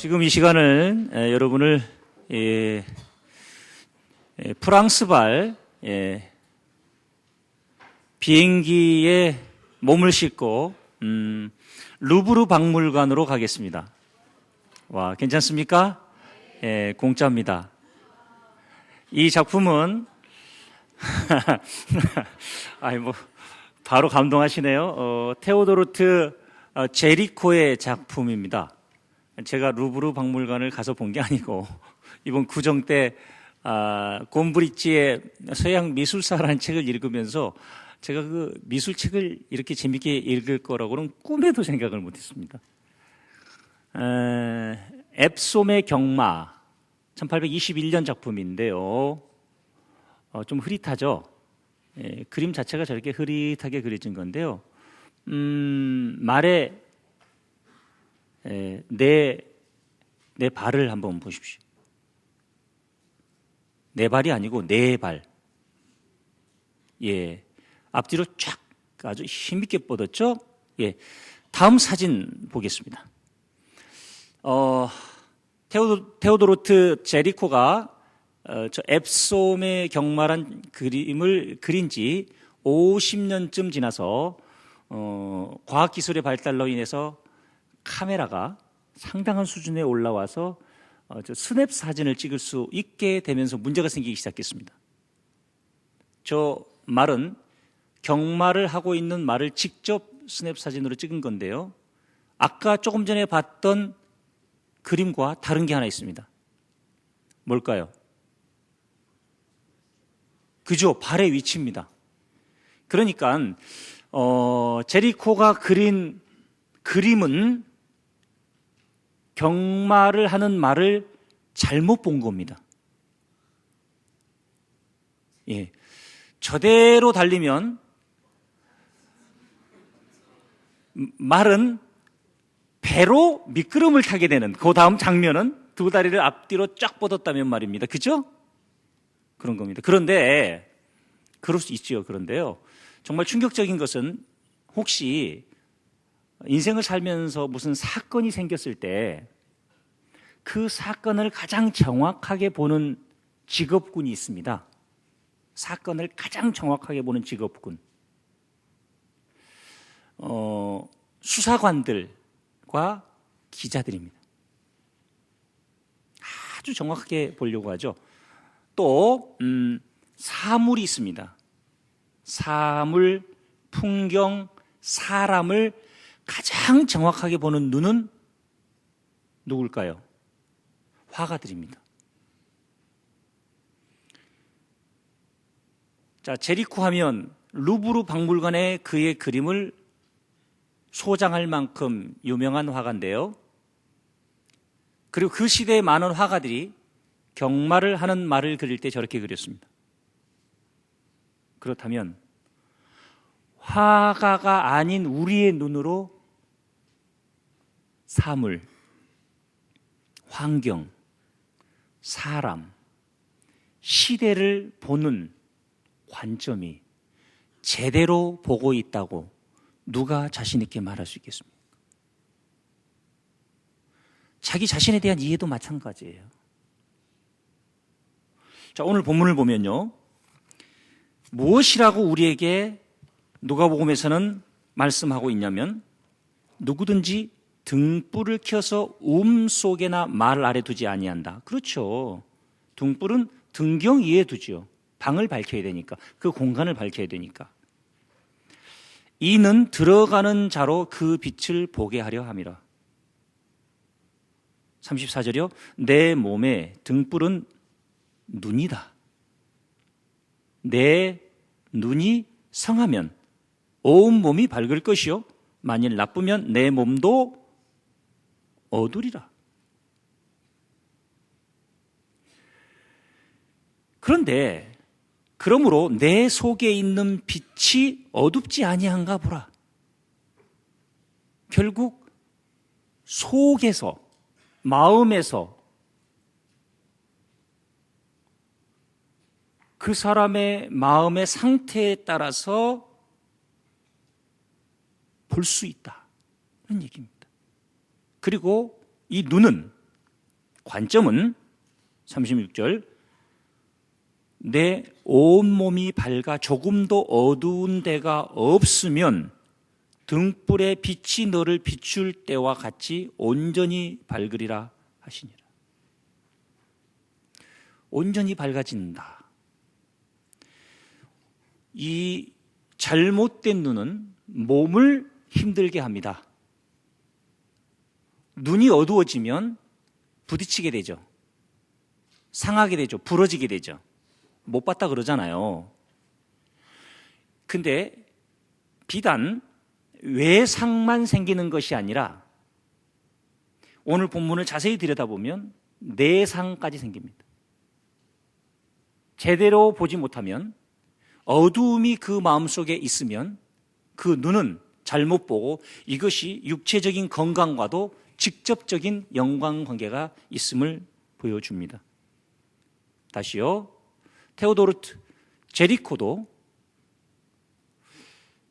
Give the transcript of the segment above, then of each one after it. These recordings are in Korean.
지금 이 시간은 여러분을 프랑스발 비행기에 몸을 싣고 루브르 박물관으로 가겠습니다. 와, 괜찮습니까? 공짜입니다. 이 작품은 바로 감동하시네요. 테오도르트 제리코의 작품입니다. 제가 루브르 박물관을 가서 본 게 아니고 이번 구정 때 곰브리지의 서양 미술사라는 책을 읽으면서 제가 그 미술책을 이렇게 재밌게 읽을 거라고는 꿈에도 생각을 못했습니다. 앱솜의 경마 1821년 작품인데요. 좀 흐릿하죠. 그림 자체가 저렇게 흐릿하게 그려진 건데요. 말에 내 발을 한번 보십시오. 내 발이 아니고 내 발. 앞뒤로 쫙 아주 힘있게 뻗었죠? 다음 사진 보겠습니다. 테오도르트 제리코가 저 앱솜의 경마란 그림을 그린 지 50년쯤 지나서 과학기술의 발달로 인해서 카메라가 상당한 수준에 올라와서 스냅 사진을 찍을 수 있게 되면서 문제가 생기기 시작했습니다. 저 말은 경마를 하고 있는 말을 직접 스냅 사진으로 찍은 건데요. 아까 조금 전에 봤던 그림과 다른 게 하나 있습니다. 뭘까요? 그죠? 발의 위치입니다. 그러니까 제리코가 그린 그림은 경마를 하는 말을 잘못 본 겁니다. 저대로 달리면 말은 배로 미끄럼을 타게 되는 그 다음 장면은 두 다리를 앞뒤로 쫙 뻗었다면 말입니다. 그죠? 그런 겁니다. 그런데 그럴 수 있죠. 그런데요. 정말 충격적인 것은 혹시 인생을 살면서 무슨 사건이 생겼을 때 그 사건을 가장 정확하게 보는 직업군이 있습니다. 사건을 가장 정확하게 보는 직업군. 수사관들과 기자들입니다. 아주 정확하게 보려고 하죠. 또 사물이 있습니다. 사물, 풍경, 사람을 가장 정확하게 보는 눈은 누굴까요? 화가들입니다. 자, 제리코 하면 루브르 박물관에 그의 그림을 소장할 만큼 유명한 화가인데요. 그리고 그 시대의 많은 화가들이 경마를 하는 말을 그릴 때 저렇게 그렸습니다. 그렇다면 화가가 아닌 우리의 눈으로 사물, 환경, 사람, 시대를 보는 관점이 제대로 보고 있다고 누가 자신 있게 말할 수 있겠습니까? 자기 자신에 대한 이해도 마찬가지예요. 자, 오늘 본문을 보면요. 무엇이라고 우리에게 누가복음에서는 말씀하고 있냐면 누구든지 등불을 켜서 속에나 말 아래 두지 아니한다. 그렇죠. 등불은 등경 위에 두죠. 방을 밝혀야 되니까, 그 공간을 밝혀야 되니까. 이는 들어가는 자로 그 빛을 보게 하려 함이라. 34절이요. 내 몸에 등불은 눈이다. 내 눈이 성하면 온 몸이 밝을 것이요. 만일 나쁘면 내 몸도 어두리라. 그런데 그러므로 내 속에 있는 빛이 어둡지 아니한가 보라. 결국 속에서, 마음에서 그 사람의 마음의 상태에 따라서 볼 수 있다. 그런 얘기입니다. 그리고 이 눈은 관점은 36절 내 온몸이 밝아 조금도 어두운 데가 없으면 등불의 빛이 너를 비출 때와 같이 온전히 밝으리라 하시니라. 온전히 밝아진다. 이 잘못된 눈은 몸을 힘들게 합니다. 눈이 어두워지면 부딪히게 되죠. 상하게 되죠. 부러지게 되죠. 못 봤다 그러잖아요. 근데 비단 외상만 생기는 것이 아니라 오늘 본문을 자세히 들여다보면 내상까지 생깁니다. 제대로 보지 못하면 어두움이 그 마음속에 있으면 그 눈은 잘못 보고 이것이 육체적인 건강과도 직접적인 연관관계가 있음을 보여줍니다. 다시요. 테오도르트 제리코도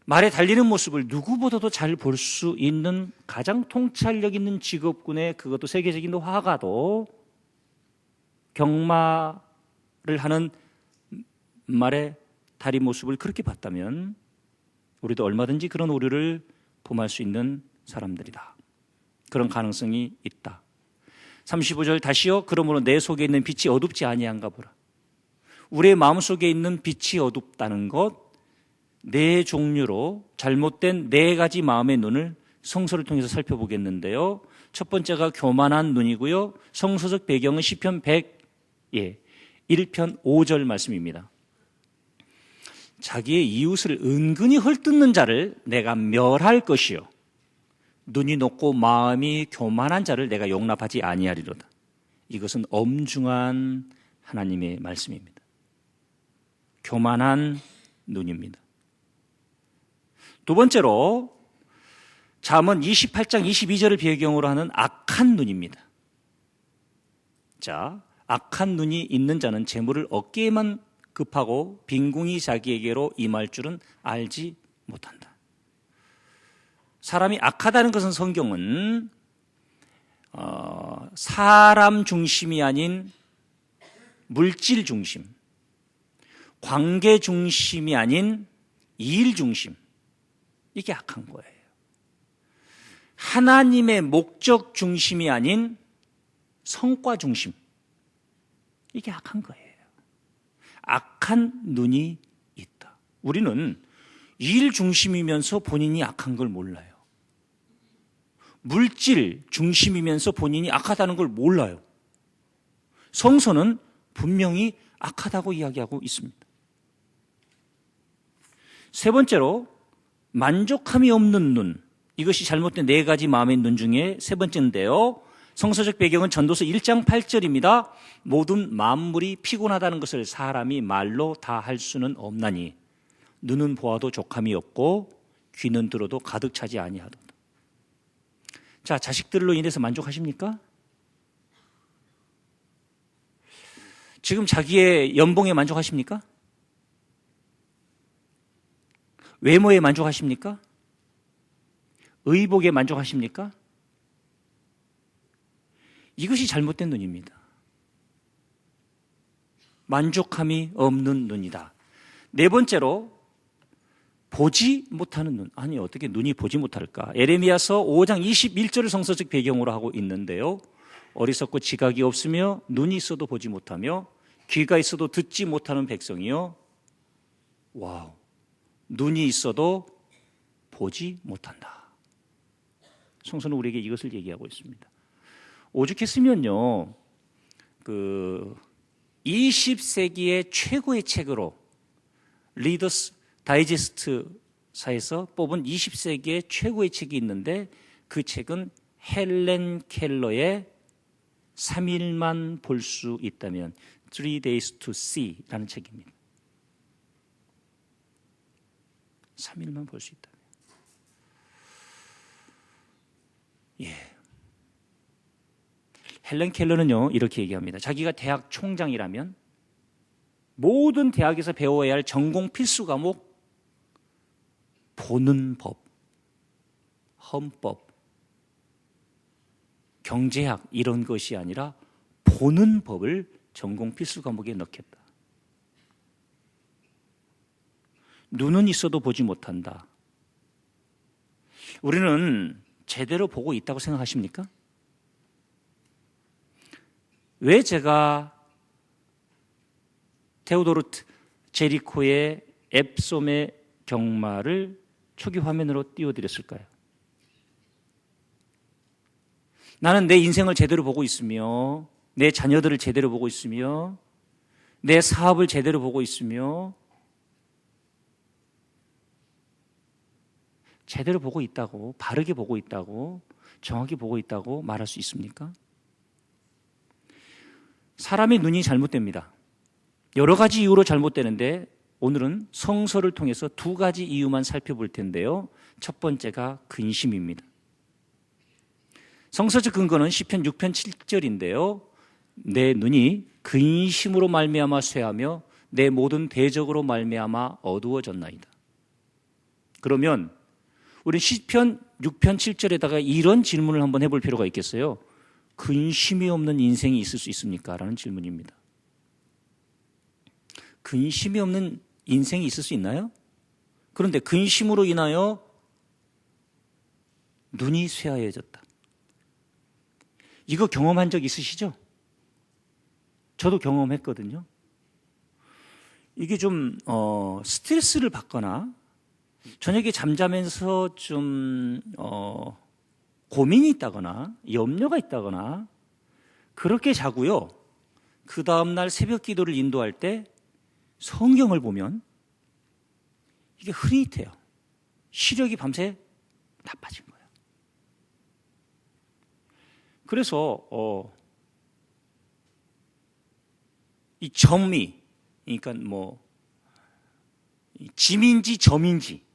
말에 달리는 모습을 누구보다도 잘 볼 수 있는 가장 통찰력 있는 직업군의 그것도 세계적인 화가도 경마를 하는 말의 다리 모습을 그렇게 봤다면 우리도 얼마든지 그런 오류를 범할 수 있는 사람들이다. 그런 가능성이 있다. 35절 다시요. 그러므로 내 속에 있는 빛이 어둡지 아니한가 보라. 우리의 마음속에 있는 빛이 어둡다는 것, 네 종류로 잘못된 네 가지 마음의 눈을 성서를 통해서 살펴보겠는데요. 첫 번째가 교만한 눈이고요. 성서적 배경은 시편 100편 5절 말씀입니다. 자기의 이웃을 은근히 헐뜯는 자를 내가 멸할 것이요 눈이 높고 마음이 교만한 자를 내가 용납하지 아니하리로다. 이것은 엄중한 하나님의 말씀입니다. 교만한 눈입니다. 두 번째로 잠언 28장 22절을 배경으로 하는 악한 눈입니다. 자, 악한 눈이 있는 자는 재물을 얻기에만 급하고 빈궁이 자기에게로 임할 줄은 알지 못한다. 사람이 악하다는 것은 성경은 사람 중심이 아닌 물질 중심, 관계 중심이 아닌 일 중심, 이게 악한 거예요. 하나님의 목적 중심이 아닌 성과 중심, 이게 악한 거예요. 악한 눈이 있다. 우리는 일 중심이면서 본인이 악한 걸 몰라요. 물질 중심이면서 본인이 악하다는 걸 몰라요. 성서는 분명히 악하다고 이야기하고 있습니다. 세 번째로 만족함이 없는 눈, 이것이 잘못된 네 가지 마음의 눈 중에 세 번째인데요. 성서적 배경은 전도서 1장 8절입니다. 모든 만물이 피곤하다는 것을 사람이 말로 다 할 수는 없나니 눈은 보아도 족함이 없고 귀는 들어도 가득 차지 아니하도다. 자, 자식들로 인해서 만족하십니까? 지금 자기의 연봉에 만족하십니까? 외모에 만족하십니까? 의복에 만족하십니까? 이것이 잘못된 눈입니다. 만족함이 없는 눈이다. 네 번째로 보지 못하는 눈. 아니, 어떻게 눈이 보지 못할까? 에레미야서 5장 21절을 성서적 배경으로 하고 있는데요. 어리석고 지각이 없으며 눈이 있어도 보지 못하며 귀가 있어도 듣지 못하는 백성이요. 와우. 눈이 있어도 보지 못한다. 성서는 우리에게 이것을 얘기하고 있습니다. 오죽했으면요, 20세기의 최고의 책으로 리더스 다이제스트사에서 뽑은 20세기의 최고의 책이 있는데 그 책은 헬렌 켈러의 3일만 볼 수 있다면 3 days to see라는 책입니다. 3일만 볼 수 있다면. 예. 헬렌 켈러는요, 이렇게 얘기합니다. 자기가 대학 총장이라면 모든 대학에서 배워야 할 전공 필수 과목, 보는 법, 헌법, 경제학 이런 것이 아니라 보는 법을 전공 필수 과목에 넣겠다. 눈은 있어도 보지 못한다. 우리는 제대로 보고 있다고 생각하십니까? 왜 제가 테오도르 제리코의 앱솜의 경마를 초기 화면으로 띄워드렸을까요? 나는 내 인생을 제대로 보고 있으며 내 자녀들을 제대로 보고 있으며 내 사업을 제대로 보고 있으며 제대로 보고 있다고, 바르게 보고 있다고, 정확히 보고 있다고 말할 수 있습니까? 사람의 눈이 잘못됩니다. 여러 가지 이유로 잘못되는데 오늘은 성서를 통해서 두 가지 이유만 살펴볼 텐데요. 첫 번째가 근심입니다. 성서적 근거는 시편 6편 7절인데요. 내 눈이 근심으로 말미암아 쇠하며 내 모든 대적으로 말미암아 어두워졌나이다. 그러면 우리 시편 6편 7절에다가 이런 질문을 한번 해볼 필요가 있겠어요. 근심이 없는 인생이 있을 수 있습니까? 라는 질문입니다. 근심이 없는 인생이 있을 수 있나요? 그런데 근심으로 인하여 눈이 쇠하여졌다. 이거 경험한 적 있으시죠? 저도 경험했거든요. 이게 좀 스트레스를 받거나 저녁에 잠자면서 좀 고민이 있다거나 염려가 있다거나 그렇게 자고요. 그 다음날 새벽 기도를 인도할 때 성경을 보면 이게 흐릿해요. 시력이 밤새 나빠진 거예요. 그래서 이 점이, 그러니까 뭐 짐인지 점인지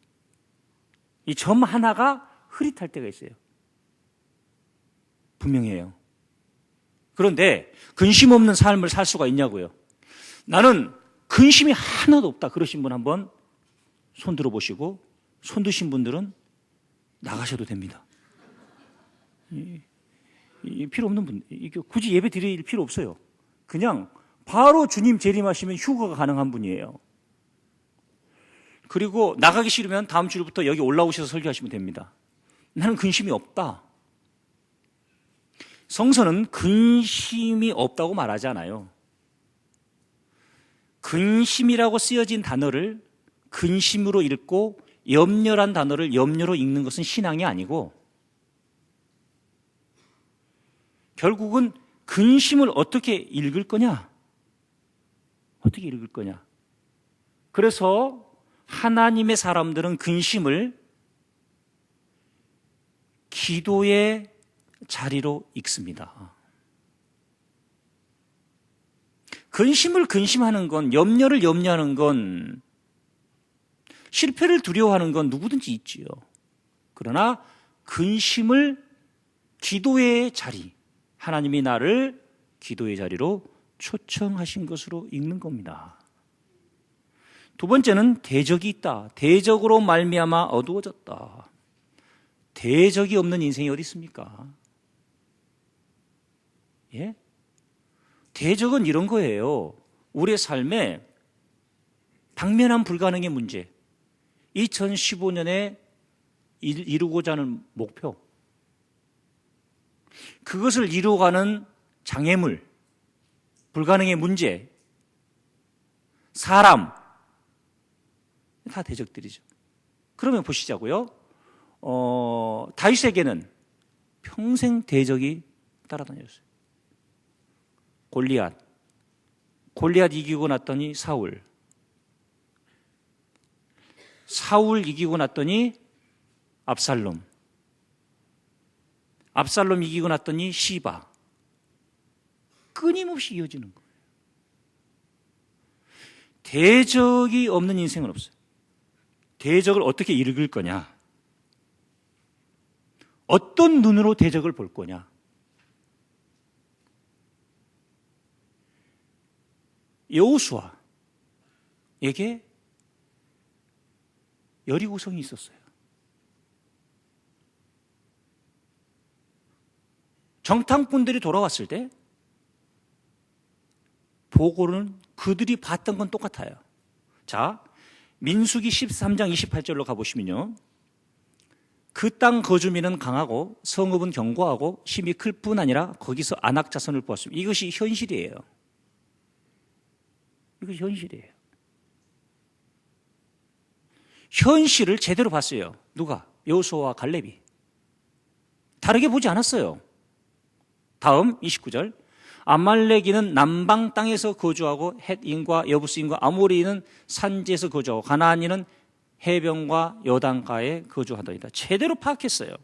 이 점 하나가 흐릿할 때가 있어요. 분명해요. 그런데 근심 없는 삶을 살 수가 있냐고요. 나는 근심이 하나도 없다. 그러신 분 한번 손 들어보시고 손 드신 분들은 나가셔도 됩니다. 필요 없는 분, 굳이 예배 드릴 필요 없어요. 그냥 바로 주님 재림하시면 휴가가 가능한 분이에요. 그리고 나가기 싫으면 다음 주부터 여기 올라오셔서 설교하시면 됩니다. 나는 근심이 없다. 성서는 근심이 없다고 말하지 않아요. 근심이라고 쓰여진 단어를 근심으로 읽고 염려란 단어를 염려로 읽는 것은 신앙이 아니고 결국은 근심을 어떻게 읽을 거냐? 어떻게 읽을 거냐? 그래서 하나님의 사람들은 근심을 기도의 자리로 읽습니다. 근심을 근심하는 건, 염려를 염려하는 건, 실패를 두려워하는 건 누구든지 있지요. 그러나 근심을 기도의 자리, 하나님이 나를 기도의 자리로 초청하신 것으로 읽는 겁니다. 두 번째는 대적이 있다. 대적으로 말미암아 어두워졌다. 대적이 없는 인생이 어디 있습니까? 예? 대적은 이런 거예요. 우리의 삶에 당면한 불가능의 문제, 2015년에 이루고자 하는 목표, 그것을 이루어가는 장애물, 불가능의 문제, 사람, 다 대적들이죠. 그러면 보시자고요. 다윗에게는 평생 대적이 따라다녔어요. 골리앗 이기고 났더니 사울 이기고 났더니 압살롬 이기고 났더니 시바. 끊임없이 이어지는 거예요. 대적이 없는 인생은 없어요. 대적을 어떻게 읽을 거냐? 어떤 눈으로 대적을 볼 거냐? 여호수아에게 여리고성이 있었어요. 정탐꾼들이 돌아왔을 때 보고는 그들이 봤던 건 똑같아요. 자, 민수기 13장 28절로 가보시면요. 그 땅 거주민은 강하고 성읍은 견고하고 힘이 클 뿐 아니라 거기서 아낙 자손을 보았습니다. 이것이 현실이에요. 이것이 현실이에요. 현실을 제대로 봤어요. 누가? 여호수아와 갈렙이. 다르게 보지 않았어요. 다음 29절. 아말렉인은 남방 땅에서 거주하고 헷인과 여부스인과 아모리인은 산지에서 거주하고 가나안인은 해변과 여단가에 거주하더이다. 제대로 파악했어요.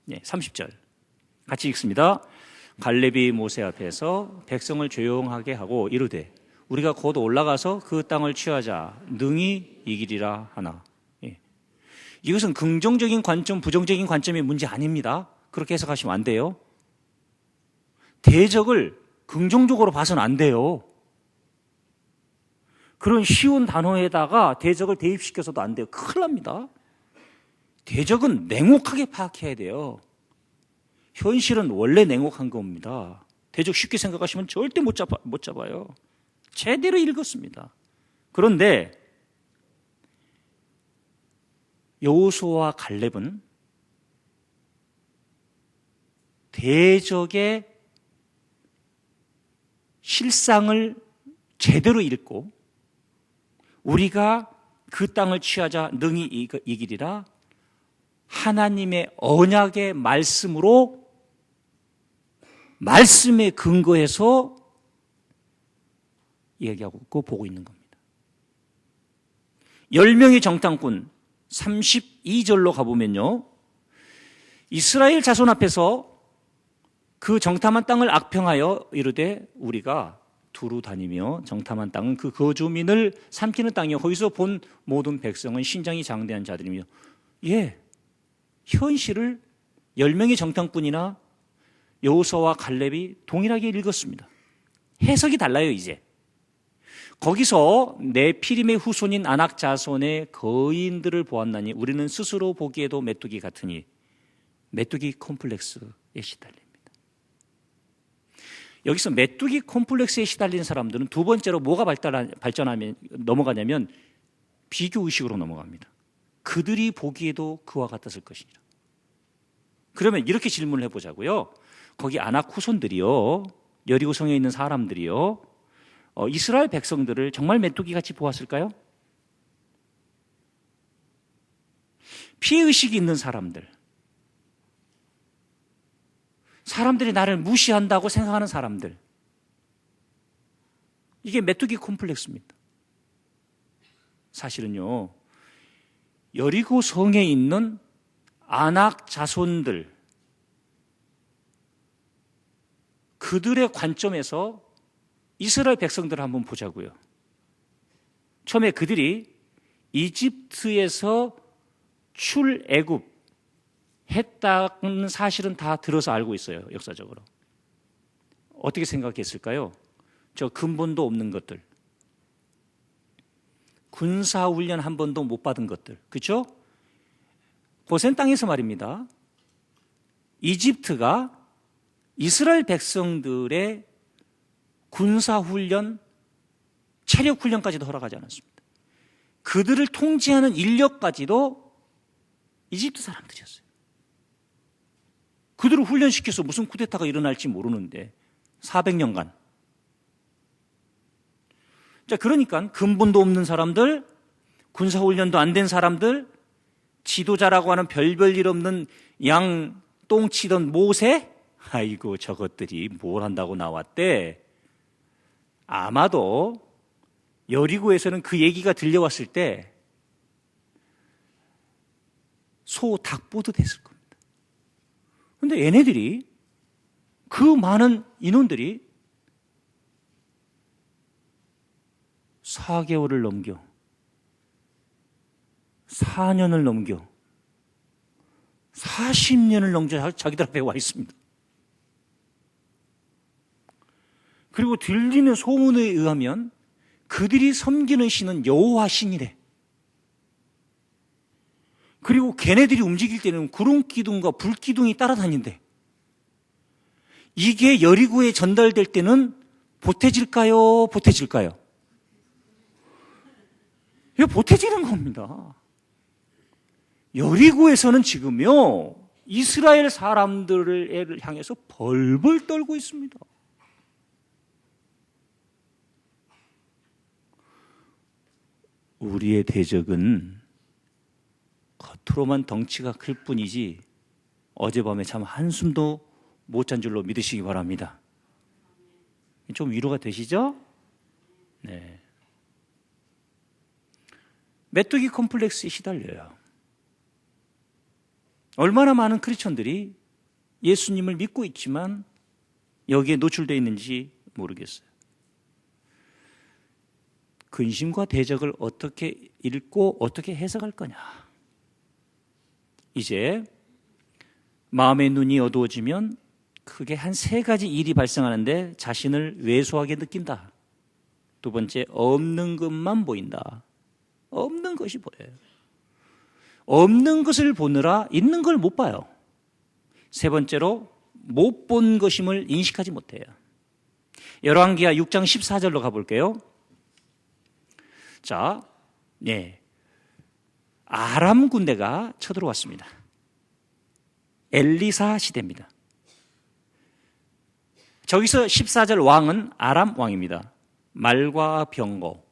네, 30절 같이 읽습니다. 갈렙이 모세 앞에서 백성을 조용하게 하고 이르되 우리가 곧 올라가서 그 땅을 취하자 능히 이기리라 하나. 예. 이것은 긍정적인 관점, 부정적인 관점의 문제 아닙니다. 그렇게 해석하시면 안 돼요. 대적을 긍정적으로 봐서는 안 돼요. 그런 쉬운 단어에다가 대적을 대입시켜서도 안 돼요. 큰일 납니다. 대적은 냉혹하게 파악해야 돼요. 현실은 원래 냉혹한 겁니다. 대적 쉽게 생각하시면 절대 못 잡아요. 제대로 읽었습니다. 그런데 여호수아와 갈렙은 대적의 실상을 제대로 읽고 우리가 그 땅을 취하자 능히 이기리라 하나님의 언약의 말씀으로 말씀에 근거해서 얘기하고 있고 보고 있는 겁니다. 10명의 정탐꾼 32절로 가보면요. 이스라엘 자손 앞에서 그 정탐한 땅을 악평하여 이르되 우리가 두루 다니며 정탐한 땅은 그 거주민을 삼키는 땅이요 거기서 본 모든 백성은 신장이 장대한 자들이며 예, 현실을 10명의 정탐꾼이나 여호수아와 갈렙이 동일하게 읽었습니다. 해석이 달라요. 이제 거기서 네피림의 후손인 아낙 자손의 거인들을 보았나니 우리는 스스로 보기에도 메뚜기 같으니 메뚜기 콤플렉스에 시달립니다. 여기서 메뚜기 콤플렉스에 시달린 사람들은 두 번째로 뭐가 발전하면 넘어가냐면 비교의식으로 넘어갑니다. 그들이 보기에도 그와 같았을 것이니라. 그러면 이렇게 질문을 해보자고요. 거기 아낙 후손들이요, 여리고성에 있는 사람들이요, 이스라엘 백성들을 정말 메뚜기같이 보았을까요? 피해의식이 있는 사람들이 나를 무시한다고 생각하는 사람들, 이게 메뚜기 콤플렉스입니다. 사실은요, 여리고 성에 있는 아낙 자손들, 그들의 관점에서 이스라엘 백성들을 한번 보자고요. 처음에 그들이 이집트에서 출애굽 했다는 사실은 다 들어서 알고 있어요. 역사적으로. 어떻게 생각했을까요? 저 근본도 없는 것들, 군사훈련 한 번도 못 받은 것들, 그렇죠? 고센 땅에서 말입니다. 이집트가 이스라엘 백성들의 군사훈련, 체력훈련까지도 허락하지 않았습니다. 그들을 통제하는 인력까지도 이집트 사람들이었어요. 그들을 훈련시켜서 무슨 쿠데타가 일어날지 모르는데 400년간. 자, 그러니까 근본도 없는 사람들, 군사훈련도 안 된 사람들, 지도자라고 하는 별별 일 없는 양 똥 치던 모세, 아이고 저것들이 뭘 한다고 나왔대. 아마도 여리고에서는 그 얘기가 들려왔을 때 소 닭 보듯 했을 겁니다. 그런데 얘네들이, 그 많은 인원들이 4개월을 넘겨, 4년을 넘겨, 40년을 넘겨 자기들 앞에 와 있습니다. 그리고 들리는 소문에 의하면 그들이 섬기는 신은 여호와 신이래. 그리고 걔네들이 움직일 때는 구름기둥과 불기둥이 따라다닌대. 이게 여리고에 전달될 때는 보태질까요? 보태질까요? 이거 보태지는 겁니다. 여리고에서는 지금요, 이스라엘 사람들을 향해서 벌벌 떨고 있습니다. 우리의 대적은 겉으로만 덩치가 클 뿐이지 어젯밤에 참 한숨도 못 잔 줄로 믿으시기 바랍니다. 좀 위로가 되시죠? 네. 메뚜기 컴플렉스에 시달려요. 얼마나 많은 크리스천들이 예수님을 믿고 있지만 여기에 노출되어 있는지 모르겠어요. 근심과 대적을 어떻게 읽고 어떻게 해석할 거냐. 이제 마음의 눈이 어두워지면 크게 한 세 가지 일이 발생하는데 자신을 왜소하게 느낀다. 두 번째, 없는 것만 보인다. 없는 것이 보여요. 없는 것을 보느라 있는 걸 못 봐요. 세 번째로 못 본 것임을 인식하지 못해요. 열왕기하 6장 14절로 가볼게요. 자, 네, 아람 군대가 쳐들어왔습니다. 엘리사 시대입니다. 저기서 14절 왕은 아람 왕입니다. 말과 병거,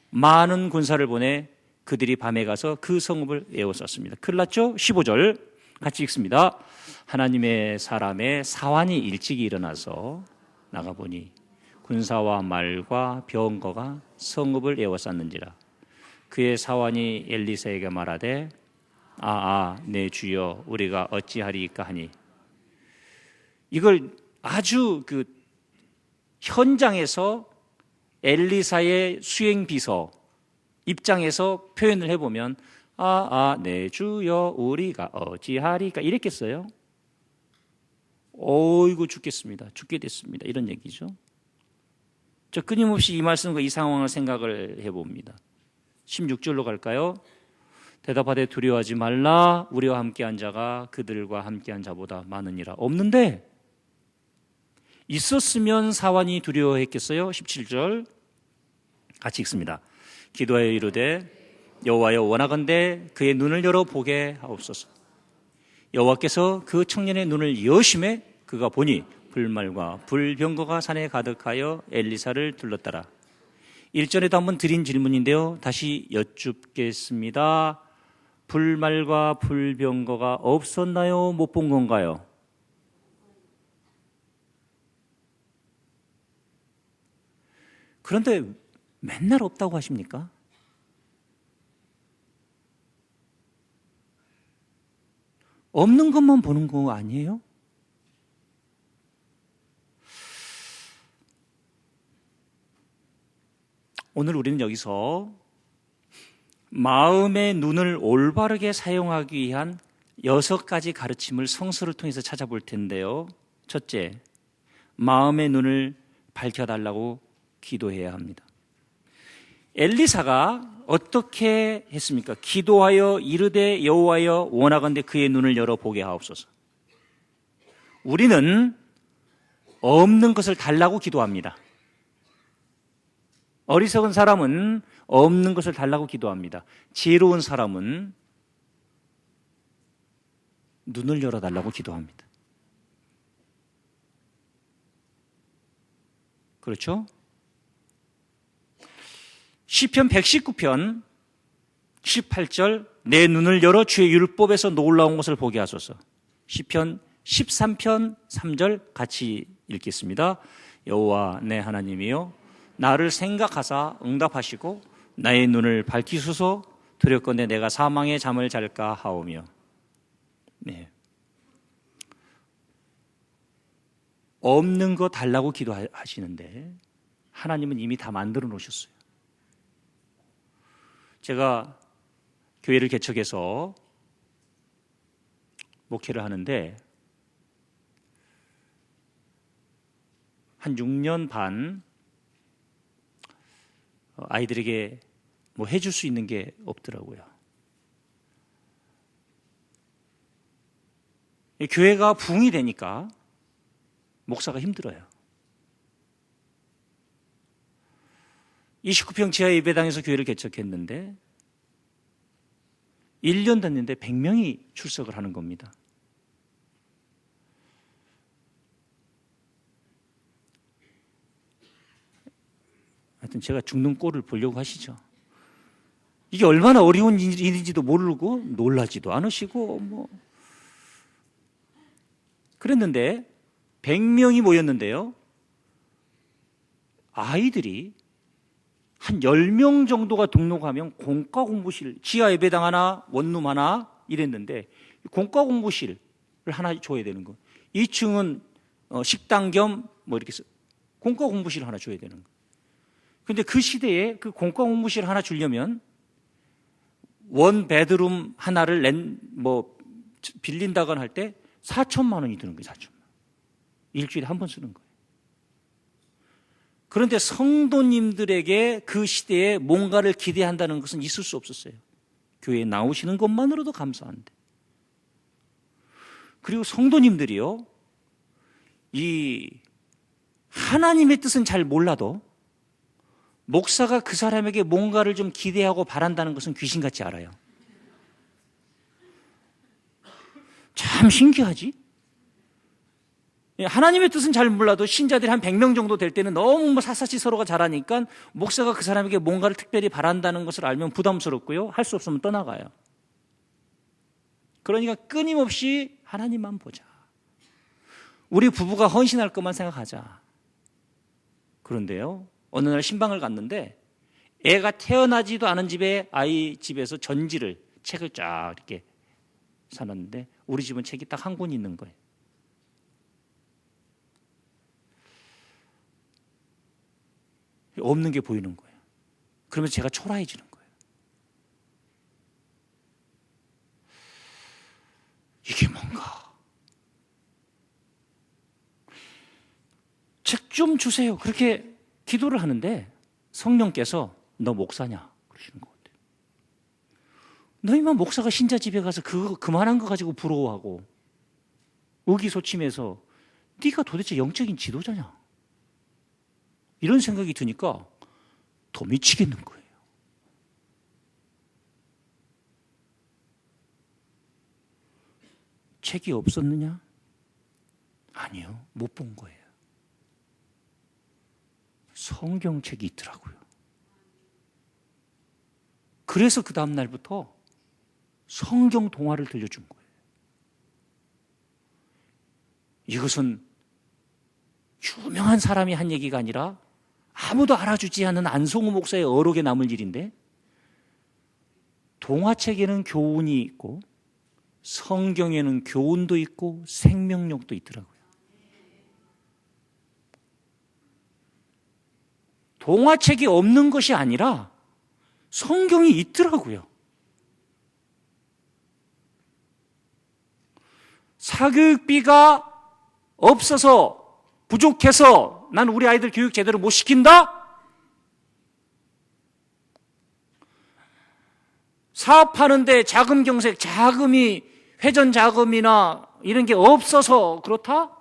많은 군사를 보내 그들이 밤에 가서 그 성읍을 에워쌌습니다. 큰일 났죠? 15절 같이 읽습니다. 하나님의 사람의 사환이 일찍 일어나서 나가보니 군사와 말과 병거가 성읍을 에워쌌는지라. 그의 사환이 엘리사에게 말하되 내 주여 우리가 어찌하리이까 하니. 이걸 아주 그 현장에서 엘리사의 수행비서 입장에서 표현을 해보면 내 주여 우리가 어찌하리까 이랬겠어요? 어이구 죽겠습니다. 죽게 됐습니다. 이런 얘기죠. 저 끊임없이 이 말씀과 이 상황을 생각을 해봅니다. 16절로 갈까요? 대답하되 두려워하지 말라. 우리와 함께한 자가 그들과 함께한 자보다 많으니라. 없는데 있었으면 사환이 두려워했겠어요? 17절 같이 읽습니다. 기도하여 이르되 여호와여 원하건대 그의 눈을 열어 보게 하옵소서. 여호와께서 그 청년의 눈을 여심해 그가 보니 불말과 불병거가 산에 가득하여 엘리사를 둘렀더라. 일전에도 한번 드린 질문인데요. 다시 여쭙겠습니다. 불말과 불병거가 없었나요? 못 본 건가요? 그런데 맨날 없다고 하십니까? 없는 것만 보는 거 아니에요? 오늘 우리는 여기서 마음의 눈을 올바르게 사용하기 위한 6가지 가르침을 성서를 통해서 찾아볼 텐데요. 첫째, 마음의 눈을 밝혀달라고 기도해야 합니다. 엘리사가 어떻게 했습니까? 기도하여 이르되 여호와여 원하건대 그의 눈을 열어 보게 하옵소서. 우리는 없는 것을 달라고 기도합니다. 어리석은 사람은 없는 것을 달라고 기도합니다. 지혜로운 사람은 눈을 열어달라고 기도합니다. 그렇죠? 시편 119편 18절 내 눈을 열어 주의 율법에서 놀라운 것을 보게 하소서. 시편 13편 3절 같이 읽겠습니다. 여호와 내 하나님이여 나를 생각하사 응답하시고 나의 눈을 밝히소서. 두렵건대 내가 사망의 잠을 잘까 하오며. 네. 없는 거 달라고 기도하시는데 하나님은 이미 다 만들어 놓으셨어요. 제가 교회를 개척해서 목회를 하는데 한 6년 반 아이들에게 뭐 해줄 수 있는 게 없더라고요. 교회가 부흥이 되니까 목사가 힘들어요. 29평 지하 예배당에서 교회를 개척했는데 1년 됐는데 100명이 출석을 하는 겁니다. 하여튼 제가 죽는 꼴을 보려고 하시죠. 이게 얼마나 어려운 일인지도 모르고 놀라지도 않으시고 뭐 그랬는데 100명이 모였는데요. 아이들이 한 10명 정도가 등록하면 공과공부실, 지하 예배당 하나, 원룸 하나 이랬는데 공과공부실을 하나 줘야 되는 거예요. 2층은 식당 겸 뭐 이렇게 공과공부실 하나 줘야 되는 거예요. 근데 그 시대에 그 공과공부실 하나 주려면 원 베드룸 하나를 빌린다거나 할 때 4천만 원이 드는 거예요. 4천만 원. 일주일에 한 번 쓰는 거예요. 그런데 성도님들에게 그 시대에 뭔가를 기대한다는 것은 있을 수 없었어요. 교회에 나오시는 것만으로도 감사한데. 그리고 성도님들이요, 이 하나님의 뜻은 잘 몰라도 목사가 그 사람에게 뭔가를 좀 기대하고 바란다는 것은 귀신같이 알아요. 참 신기하지? 하나님의 뜻은 잘 몰라도 신자들이 한 100명 정도 될 때는 너무 샅샅이 서로가 잘하니까 목사가 그 사람에게 뭔가를 특별히 바란다는 것을 알면 부담스럽고요. 할 수 없으면 떠나가요. 그러니까 끊임없이 하나님만 보자. 우리 부부가 헌신할 것만 생각하자. 그런데요, 어느 날 신방을 갔는데 애가 태어나지도 않은 집에 아이 집에서 전지를 책을 쫙 이렇게 사놨는데 우리 집은 책이 딱 한 권 있는 거예요. 없는 게 보이는 거예요. 그러면서 제가 초라해지는 거예요. 이게 뭔가? 책 좀 주세요. 그렇게 기도를 하는데 성령께서 너 목사냐? 그러시는 것 같아요. 너희만 목사가 신자 집에 가서 그만한 거 가지고 부러워하고 의기소침해서 네가 도대체 영적인 지도자냐? 이런 생각이 드니까 더 미치겠는 거예요. 책이 없었느냐? 아니요, 못 본 거예요. 성경책이 있더라고요. 그래서 그 다음 날부터 성경 동화를 들려준 거예요. 이것은 유명한 사람이 한 얘기가 아니라 아무도 알아주지 않는 안성우 목사의 어록에 남을 일인데, 동화책에는 교훈이 있고 성경에는 교훈도 있고 생명력도 있더라고요. 동화책이 없는 것이 아니라 성경이 있더라고요. 사교육비가 없어서 부족해서 난 우리 아이들 교육 제대로 못 시킨다? 사업하는데 자금 경색, 자금이 회전 자금이나 이런 게 없어서 그렇다?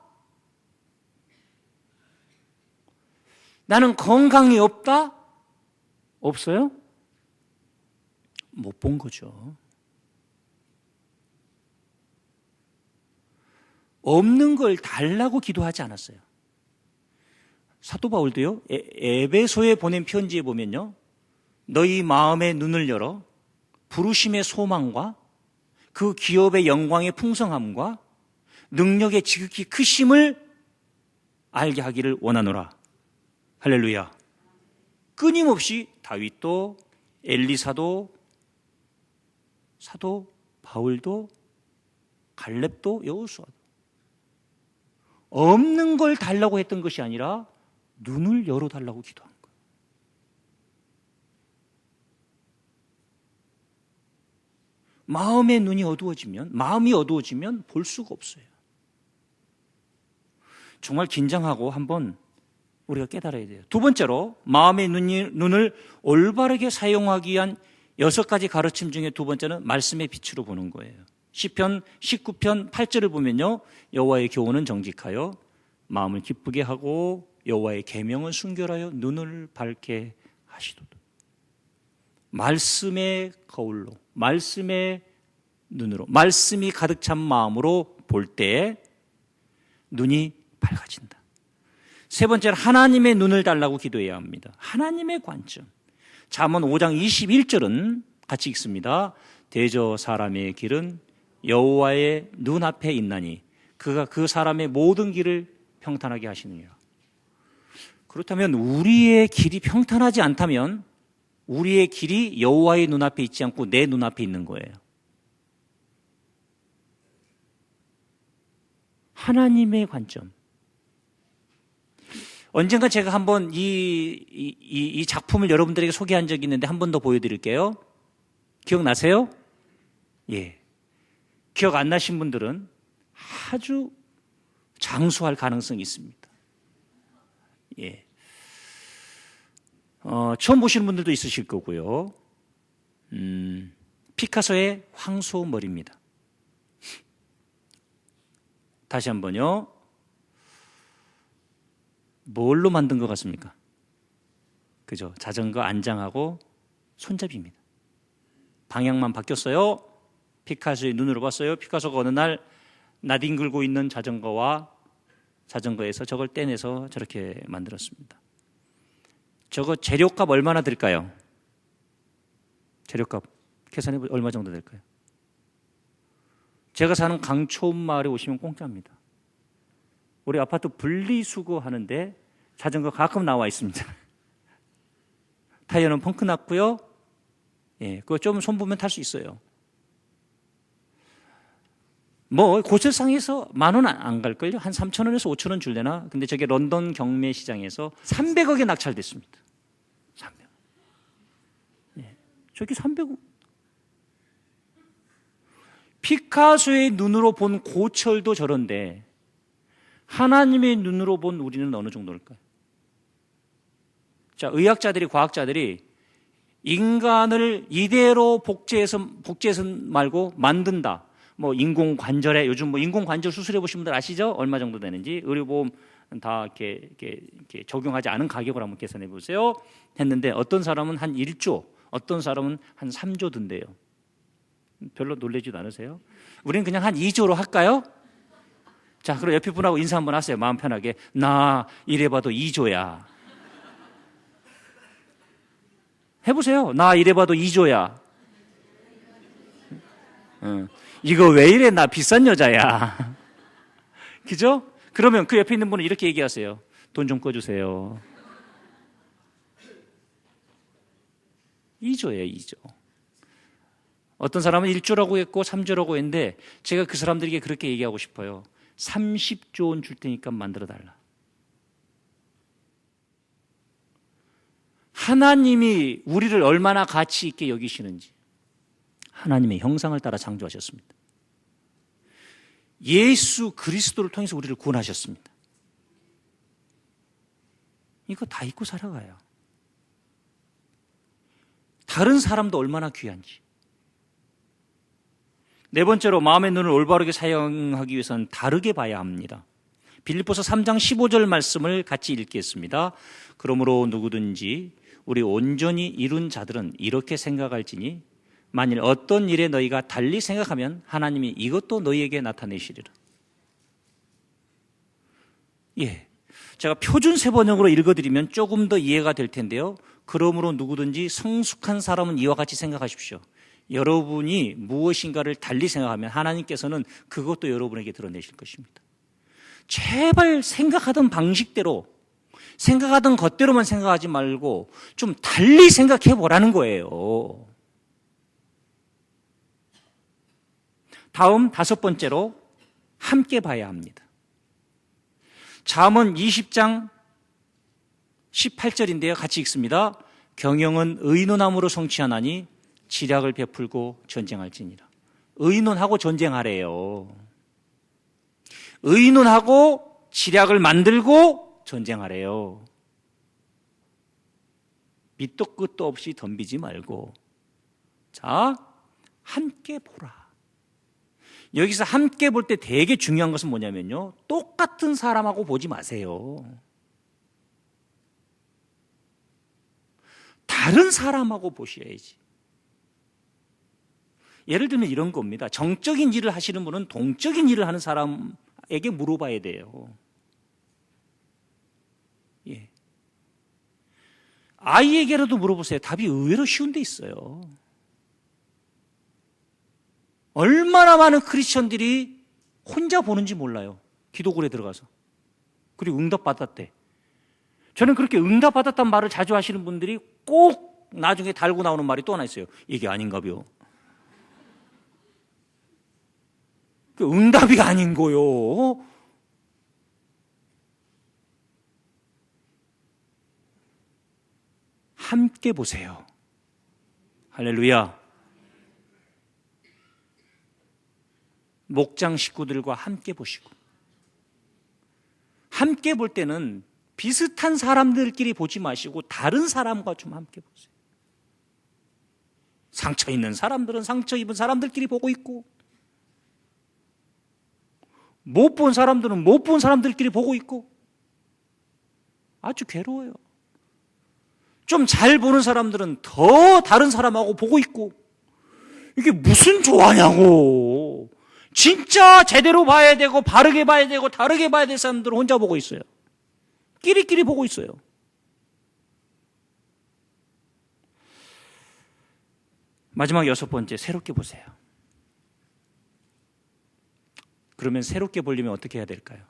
나는 건강이 없다? 없어요? 못 본 거죠. 없는 걸 달라고 기도하지 않았어요. 사도 바울도요, 에베소에 보낸 편지에 보면요, 너희 마음의 눈을 열어 부르심의 소망과 그 기업의 영광의 풍성함과 능력의 지극히 크심을 알게 하기를 원하노라. 할렐루야. 끊임없이 다윗도, 엘리사도, 사도 바울도, 갈렙도, 여호수아도 없는 걸 달라고 했던 것이 아니라 눈을 열어달라고 기도한 거예요. 마음이 어두워지면 볼 수가 없어요. 정말 긴장하고 한번 우리가 깨달아야 돼요. 두 번째로 마음의 눈을 올바르게 사용하기 위한 6가지 가르침 중에 두 번째는 말씀의 빛으로 보는 거예요. 시편 19편 8절을 보면요, 여호와의 교훈은 정직하여 마음을 기쁘게 하고 여호와의 계명은 순결하여 눈을 밝게 하시도다. 말씀의 거울로, 말씀의 눈으로, 말씀이 가득 찬 마음으로 볼 때 눈이 밝아진다. 세 번째는 하나님의 눈을 달라고 기도해야 합니다. 하나님의 관점. 잠언 5장 21절은 같이 읽습니다. 대저 사람의 길은 여호와의 눈앞에 있나니 그가 그 사람의 모든 길을 평탄하게 하시느니라. 그렇다면 우리의 길이 평탄하지 않다면 우리의 길이 여호와의 눈앞에 있지 않고 내 눈앞에 있는 거예요. 하나님의 관점. 언젠가 제가 한번 이 작품을 여러분들에게 소개한 적이 있는데 한 번 더 보여드릴게요. 기억나세요? 예. 기억 안 나신 분들은 아주 장수할 가능성이 있습니다. 예. 처음 보시는 분들도 있으실 거고요. 피카소의 황소머리입니다. 다시 한번요. 뭘로 만든 것 같습니까? 그죠? 자전거 안장하고 손잡이입니다. 방향만 바뀌었어요. 피카소의 눈으로 봤어요. 피카소가 어느 날 나뒹굴고 있는 자전거에서 저걸 떼내서 저렇게 만들었습니다. 저거 재료값 얼마나 들까요? 재료값 계산해 보면 얼마 정도 될까요? 제가 사는 강초읍 마을에 오시면 공짜입니다. 우리 아파트 분리수거 하는데 자전거 가끔 나와 있습니다. 타이어는 펑크 났고요. 예, 그거 좀 손보면 탈 수 있어요. 뭐 고철상에서 10,000원 안 갈걸요? 한 3,000원에서 5,000원 줄래나? 근데 저게 런던 경매 시장에서 300억에 낙찰됐습니다. 300억. 예, 저게 300억. 피카소의 눈으로 본 고철도 저런데 하나님의 눈으로 본 우리는 어느 정도일까요? 자, 의학자들이, 과학자들이 인간을 이대로 복제해서 말고 만든다. 뭐 인공관절에 요즘 뭐 인공관절 수술해 보신 분들 아시죠? 얼마 정도 되는지 의료보험 다 이렇게 적용하지 않은 가격을 한번 계산해 보세요. 했는데 어떤 사람은 한 1조, 어떤 사람은 한 3조 든대요. 별로 놀라지도 않으세요? 우리는 그냥 한 2조로 할까요? 자, 그럼 옆에 분하고 인사 한번 하세요. 마음 편하게. 나 이래봐도 2조야. 해보세요. 나 이래봐도 2조야. 이거 왜 이래? 나 비싼 여자야. 그죠? 그러면 그 옆에 있는 분은 이렇게 얘기하세요. 돈 좀 꺼주세요. 2조예요, 2조. 어떤 사람은 1조라고 했고 3조라고 했는데 제가 그 사람들에게 그렇게 얘기하고 싶어요. 30조 원 줄 테니까 만들어달라. 하나님이 우리를 얼마나 가치 있게 여기시는지 하나님의 형상을 따라 창조하셨습니다. 예수 그리스도를 통해서 우리를 구원하셨습니다. 이거 다 잊고 살아가요. 다른 사람도 얼마나 귀한지. 네 번째로 마음의 눈을 올바르게 사용하기 위해서는 다르게 봐야 합니다. 빌립보서 3장 15절 말씀을 같이 읽겠습니다. 그러므로 누구든지 우리 온전히 이룬 자들은 이렇게 생각할지니 만일 어떤 일에 너희가 달리 생각하면 하나님이 이것도 너희에게 나타내시리라. 예, 제가 표준 세번역으로 읽어드리면 조금 더 이해가 될 텐데요. 그러므로 누구든지 성숙한 사람은 이와 같이 생각하십시오. 여러분이 무엇인가를 달리 생각하면 하나님께서는 그것도 여러분에게 드러내실 것입니다. 제발 생각하던 방식대로, 생각하던 것대로만 생각하지 말고 좀 달리 생각해 보라는 거예요. 다음 5번째로 함께 봐야 합니다. 잠언 20장 18절인데요. 같이 읽습니다. 경영은 의논함으로 성취하나니 지략을 베풀고 전쟁할지니라. 의논하고 전쟁하래요. 의논하고 지략을 만들고 전쟁하래요. 밑도 끝도 없이 덤비지 말고 자, 함께 보라. 여기서 함께 볼 때 되게 중요한 것은 뭐냐면요. 똑같은 사람하고 보지 마세요. 다른 사람하고 보셔야지. 예를 들면 이런 겁니다. 정적인 일을 하시는 분은 동적인 일을 하는 사람에게 물어봐야 돼요. 예. 아이에게라도 물어보세요. 답이 의외로 쉬운 데 있어요. 얼마나 많은 크리스천들이 혼자 보는지 몰라요. 기도굴에 들어가서. 그리고 응답받았대. 저는 그렇게 응답받았단 말을 자주 하시는 분들이 꼭 나중에 달고 나오는 말이 또 하나 있어요. 이게 아닌가요? 그 응답이 아닌 거요. 함께 보세요. 할렐루야. 목장 식구들과 함께 보시고, 함께 볼 때는 비슷한 사람들끼리 보지 마시고 다른 사람과 좀 함께 보세요. 상처 있는 사람들은 상처 입은 사람들끼리 보고 있고, 못 본 사람들은 못 본 사람들끼리 보고 있고, 아주 괴로워요. 좀 잘 보는 사람들은 더 다른 사람하고 보고 있고, 이게 무슨 조화냐고. 진짜 제대로 봐야 되고 바르게 봐야 되고 다르게 봐야 될 사람들은 혼자 보고 있어요. 끼리끼리 보고 있어요. 마지막 6번째, 새롭게 보세요. 그러면 새롭게 보려면 어떻게 해야 될까요?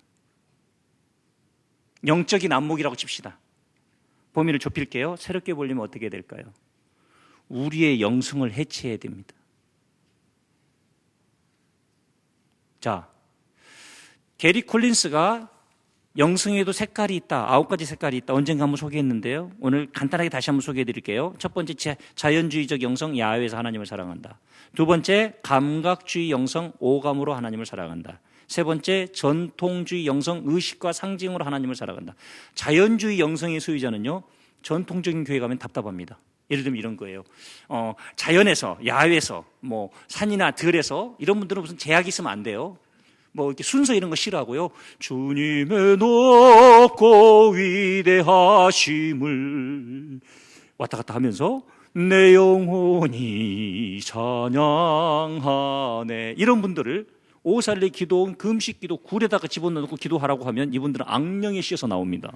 영적인 안목이라고 칩시다. 범위를 좁힐게요. 새롭게 보려면 어떻게 해야 될까요? 우리의 영성을 해체해야 됩니다. 자, 게리 콜린스가 영성에도 색깔이 있다, 9가지 색깔이 있다, 언젠가 한번 소개했는데요. 오늘 간단하게 다시 한번 소개해 드릴게요. 첫 번째, 자연주의적 영성, 야훼에서 하나님을 사랑한다. 두 번째, 감각주의 영성, 오감으로 하나님을 사랑한다. 세 번째, 전통주의 영성, 의식과 상징으로 하나님을 사랑한다. 자연주의 영성의 소유자는요, 전통적인 교회 가면 답답합니다. 예를 들면 이런 거예요. 자연에서, 야외에서, 뭐 산이나 들에서 이런 분들은 무슨 제약이 있으면 안 돼요. 뭐 이렇게 순서 이런 거 싫어하고요. 주님의 높고 위대하심을 왔다 갔다 하면서 내 영혼이 찬양하네. 이런 분들을 오살리 기도, 금식 기도, 굴에다가 집어넣고 기도하라고 하면 이분들은 악령에 씌어서 나옵니다.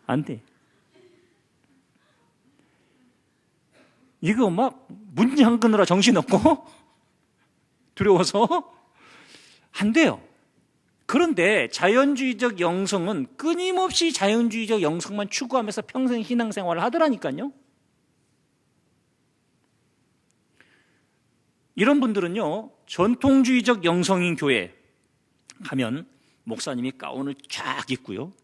안 돼. 이거 막 문장 끊느라 정신없고 두려워서 안 돼요. 그런데 자연주의적 영성은 끊임없이 자연주의적 영성만 추구하면서 평생 신앙생활을 하더라니까요. 이런 분들은요, 전통주의적 영성인 교회 가면 목사님이 가운을 쫙 입고요,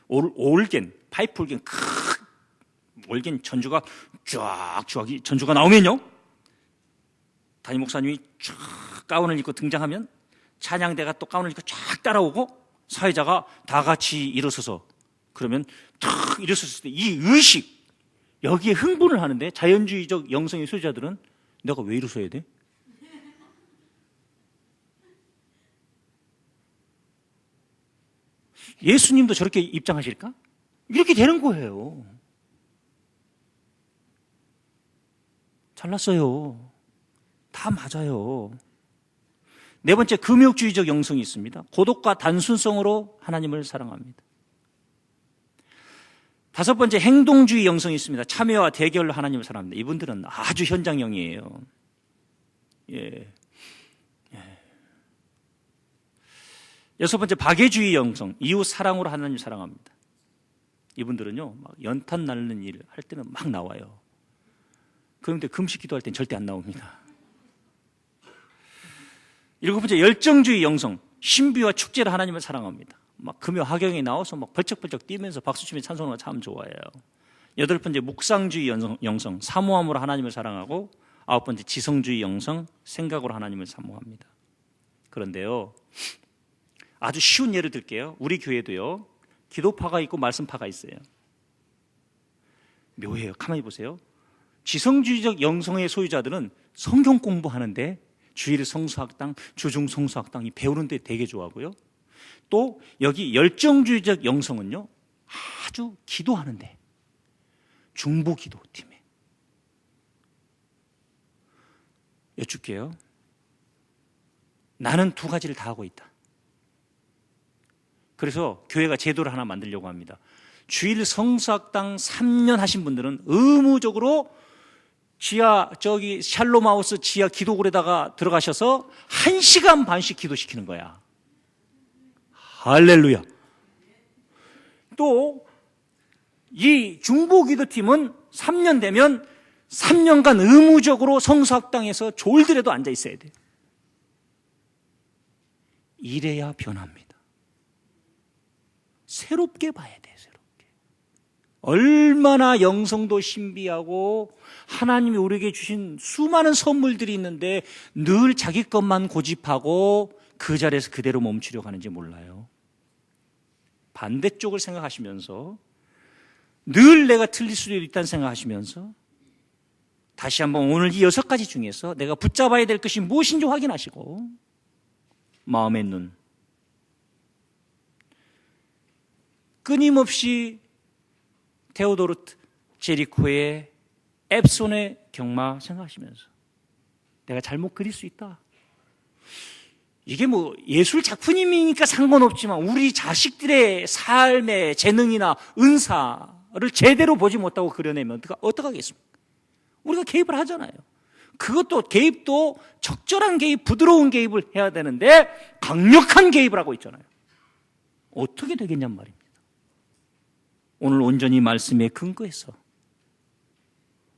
올겐, 파이프 올겐, 올겐 전주가 쫙 전주가 나오면요, 담임 목사님이 쫙 가운을 입고 등장하면 찬양대가 또 가운을 입고 쫙 따라오고 사회자가 다 같이 일어서서, 그러면 탁 일어섰을 때 이 의식, 여기에 흥분을 하는데 자연주의적 영성의 소유자들은 내가 왜 일어서야 돼? 예수님도 저렇게 입장하실까? 이렇게 되는 거예요. 잘났어요. 다 맞아요. 네 번째, 금욕주의적 영성이 있습니다. 고독과 단순성으로 하나님을 사랑합니다. 다섯 번째, 행동주의 영성이 있습니다. 참여와 대결로 하나님을 사랑합니다. 이분들은 아주 현장형이에요. 예. 여섯 번째, 박애주의 영성, 이웃 사랑으로 하나님을 사랑합니다. 이분들은요, 막 연탄 날리는 일 할 때는 막 나와요. 그런데 금식 기도할 땐 절대 안 나옵니다. 일곱 번째, 열정주의 영성, 신비와 축제로 하나님을 사랑합니다. 막 금요 하경에 나와서 막 벌쩍벌쩍 뛰면서 박수치며 찬송하는 거 참 좋아해요. 여덟 번째, 묵상주의 영성, 사모함으로 하나님을 사랑하고, 아홉 번째, 지성주의 영성, 생각으로 하나님을 사모합니다. 그런데요, 아주 쉬운 예를 들게요. 우리 교회도요, 기도파가 있고 말씀파가 있어요. 묘해요. 가만히 보세요. 지성주의적 영성의 소유자들은 성경 공부하는데 주일 성수학당, 주중 성수학당이 배우는데 되게 좋아하고요. 또 여기 열정주의적 영성은요, 아주 기도하는데, 중보기도팀에. 여쭙게요. 나는 두 가지를 다 하고 있다. 그래서 교회가 제도를 하나 만들려고 합니다. 주일 성수학당 3년 하신 분들은 의무적으로 샬롬하우스 지하 기도굴에다가 들어가셔서 1시간 반씩 기도시키는 거야. 할렐루야. 또 이 중보기도팀은 3년 되면 3년간 의무적으로 성수학당에서 졸더라도 앉아 있어야 돼요. 이래야 변합니다. 새롭게 봐야 돼요. 새롭게. 얼마나 영성도 신비하고 하나님이 우리에게 주신 수많은 선물들이 있는데 늘 자기 것만 고집하고 그 자리에서 그대로 멈추려고 하는지 몰라요. 반대쪽을 생각하시면서 늘 내가 틀릴 수도 있다는 생각하시면서 다시 한번 오늘 이 6가지 중에서 내가 붙잡아야 될 것이 무엇인지 확인하시고 마음의 눈, 끊임없이 테오도르 제리코의 앱손의 경마 생각하시면서 내가 잘못 그릴 수 있다. 이게 뭐 예술 작품이니까 상관없지만 우리 자식들의 삶의 재능이나 은사를 제대로 보지 못하고 그려내면 어떡하겠습니까? 우리가 개입을 하잖아요. 그것도 개입도 적절한 개입, 부드러운 개입을 해야 되는데 강력한 개입을 하고 있잖아요. 어떻게 되겠냔 말입니다. 오늘 온전히 말씀에 근거해서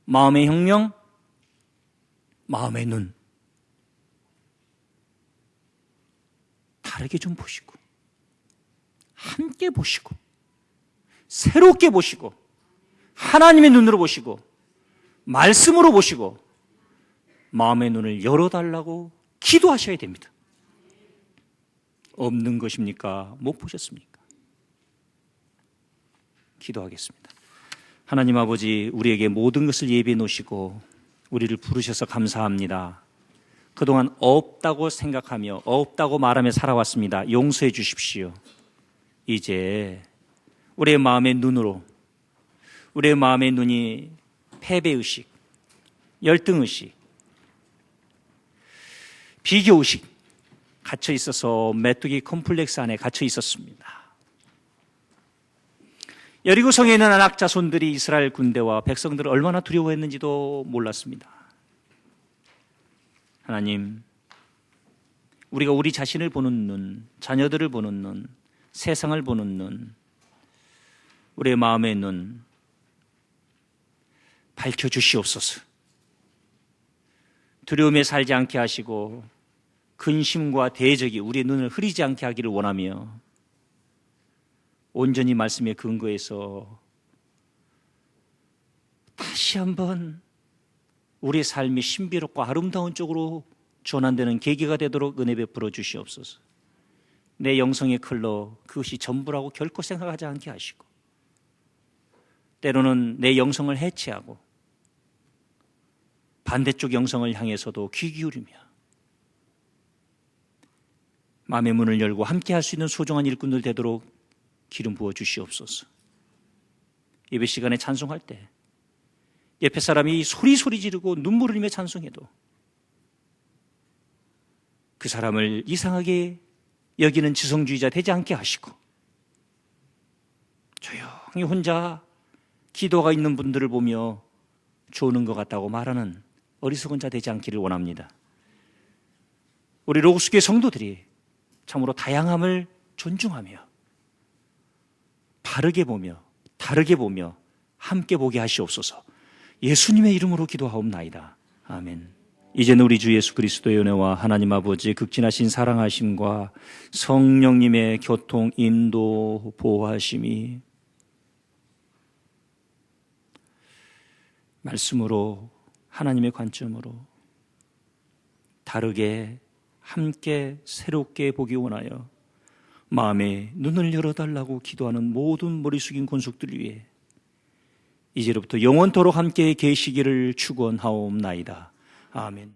마음의 혁명, 마음의 눈 다르게 좀 보시고 함께 보시고 새롭게 보시고 하나님의 눈으로 보시고 말씀으로 보시고 마음의 눈을 열어달라고 기도하셔야 됩니다. 없는 것입니까? 못 보셨습니까? 기도하겠습니다. 하나님 아버지, 우리에게 모든 것을 예비해 놓으시고 우리를 부르셔서 감사합니다. 그동안 없다고 생각하며 없다고 말하며 살아왔습니다. 용서해 주십시오. 이제 우리의 마음의 눈으로, 우리의 마음의 눈이 패배의식, 열등의식, 비교의식 갇혀 있어서 메뚜기 컴플렉스 안에 갇혀 있었습니다. 여리고성에 있는 아낙 자손들이 이스라엘 군대와 백성들을 얼마나 두려워했는지도 몰랐습니다. 하나님, 우리가 우리 자신을 보는 눈, 자녀들을 보는 눈, 세상을 보는 눈, 우리의 마음의 눈 밝혀주시옵소서. 두려움에 살지 않게 하시고 근심과 대적이 우리의 눈을 흐리지 않게 하기를 원하며 온전히 말씀에 근거해서 다시 한번 우리의 삶이 신비롭고 아름다운 쪽으로 전환되는 계기가 되도록 은혜 베풀어 주시옵소서. 내 영성의 클러 그것이 전부라고 결코 생각하지 않게 하시고 때로는 내 영성을 해체하고 반대쪽 영성을 향해서도 귀 기울이며 마음의 문을 열고 함께 할 수 있는 소중한 일꾼들 되도록 기름 부어 주시옵소서. 예배 시간에 찬송할 때 옆에 사람이 소리 지르고 눈물을 흘리며 찬송해도 그 사람을 이상하게 여기는 지성주의자 되지 않게 하시고 조용히 혼자 기도가 있는 분들을 보며 조는 것 같다고 말하는 어리석은 자 되지 않기를 원합니다. 우리 로고스교회 성도들이 참으로 다양함을 존중하며 바르게 보며 다르게 보며 함께 보게 하시옵소서. 예수님의 이름으로 기도하옵나이다. 아멘. 이제는 우리 주 예수 그리스도의 은혜와 하나님 아버지의 극진하신 사랑하심과 성령님의 교통, 인도, 보호하심이 말씀으로 하나님의 관점으로 다르게 함께 새롭게 보기 원하여 마음의 눈을 열어달라고 기도하는 모든 머리 숙인 권속들 위해 이제로부터 영원토록 함께 계시기를 축원하옵나이다. 아멘.